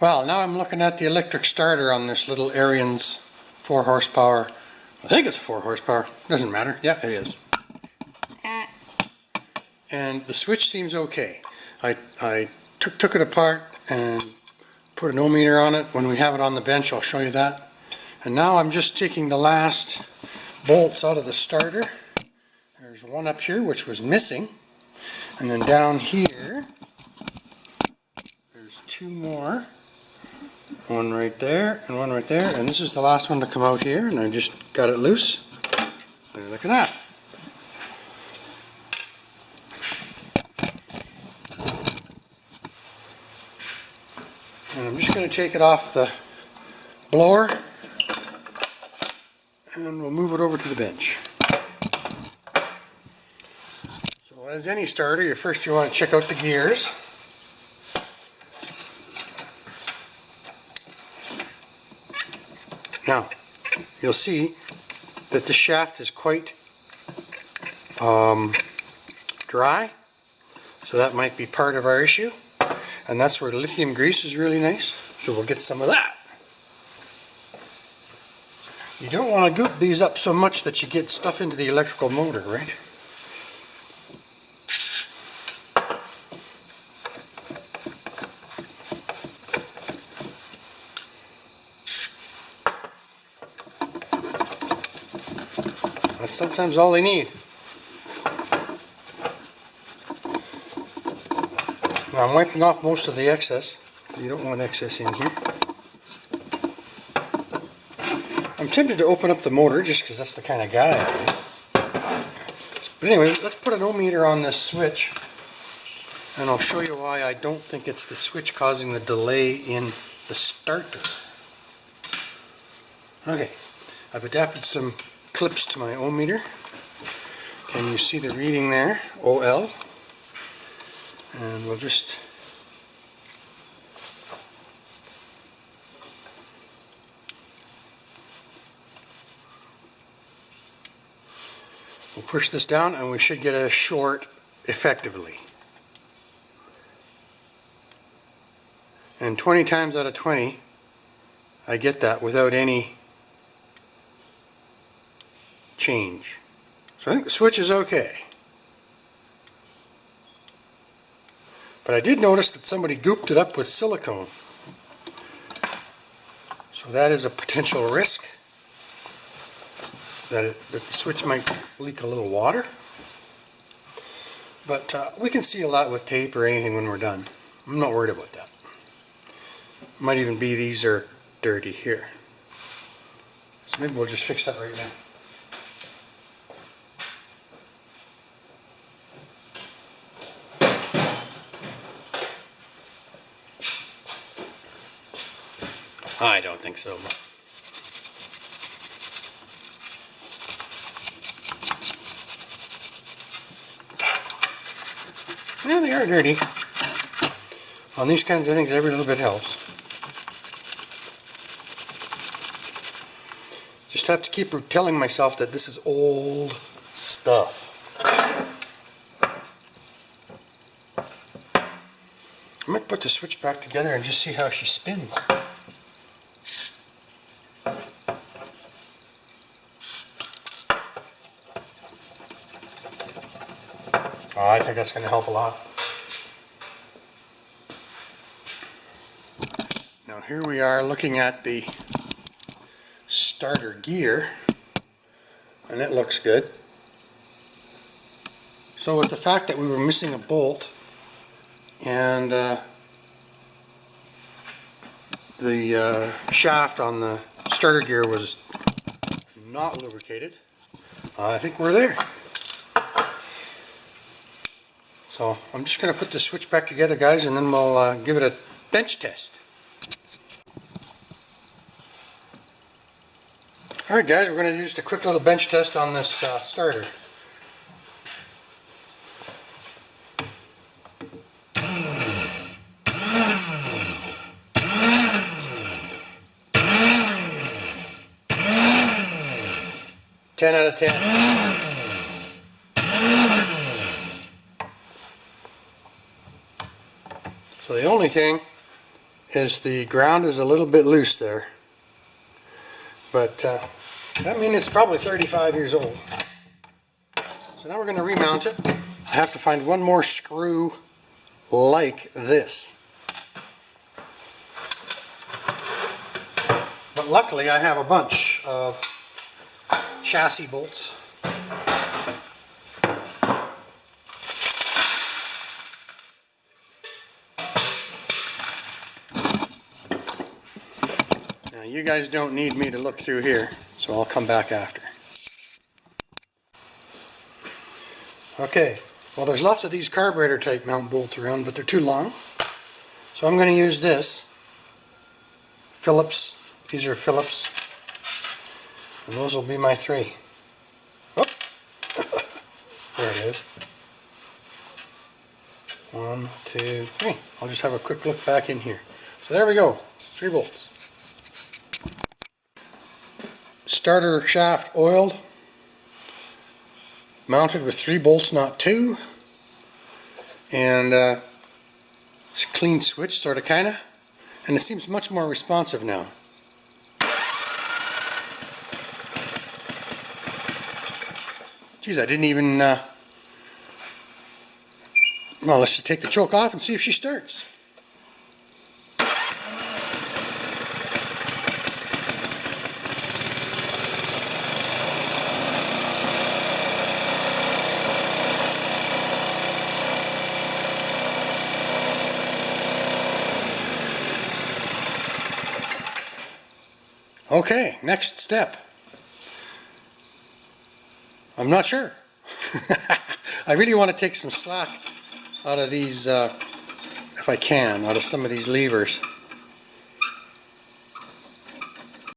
Well, now I'm looking at the electric starter on this little Ariens 4 horsepower. I think it's 4 horsepower. Doesn't matter. Yeah, it is. And the switch seems okay. I took it apart and put an ohm-meter on it. When we have it on the bench, I'll show you that. And now I'm just taking the last bolts out of the starter. There's one up here which was missing. And then down here, there's 2 more. One right there and one right there, and this is the last one to come out here, and I just got it loose. And look at that. And I'm just going to take it off the blower and we'll move it over to the bench. So as any starter, first you want to check out the gears. Now, you'll see that the shaft is quite dry, so that might be part of our issue. And that's where lithium grease is really nice, so we'll get some of that. You don't want to goop these up so much that you get stuff into the electrical motor, right? That's sometimes all they need. Now I'm wiping off most of the excess. You don't want excess in here. I'm tempted to open up the motor just because that's the kind of guy I am. But anyway, let's put an ohm-meter on this switch and I'll show you why I don't think it's the switch causing the delay in the starter. Okay, I've adapted some clips to my ohm meter. Can you see the reading there? OL. And we'll just push this down and we should get a short effectively. And 20 times out of 20 I get that without any change. So I think the switch is okay. But I did notice that somebody gooped it up with silicone. So that is a potential risk that the switch might leak a little water. But we can seal that with tape or anything when we're done. I'm not worried about that. Might even be these are dirty here. So maybe we'll just fix that right now. I don't think so. Yeah, they are dirty. On these kinds of things, every little bit helps. Just have to keep telling myself that this is old stuff. I might put the switch back together and just see how she spins. Oh, I think that's going to help a lot. Now here we are looking at the starter gear, and it looks good. So with the fact that we were missing a bolt and the shaft on the starter gear was not lubricated, I think we're there. So I'm just going to put the switch back together, guys, and then we'll give it a bench test. Alright guys, we're going to do just a quick little bench test on this starter. Ten out of 10. So the only thing is the ground is a little bit loose there. But I mean, it's probably 35 years old. So now we're going to remount it. I have to find one more screw like this. But luckily I have a bunch of chassis bolts. Now you guys don't need me to look through here, so I'll come back after. Okay, well there's lots of these carburetor type mount bolts around, but they're too long. So I'm going to use this. Phillips. These are Phillips. And those will be my 3. Oh. There it is. 1, 2, 3. I'll just have a quick look back in here. So there we go. 3 bolts. Starter shaft oiled. Mounted with 3 bolts, not 2. And it's a clean switch, sort of, kind of. And it seems much more responsive now. Geez, I didn't even... well, let's just take the choke off and see if she starts. Okay, next step. I'm not sure. I really want to take some slack out of these, if I can, out of some of these levers.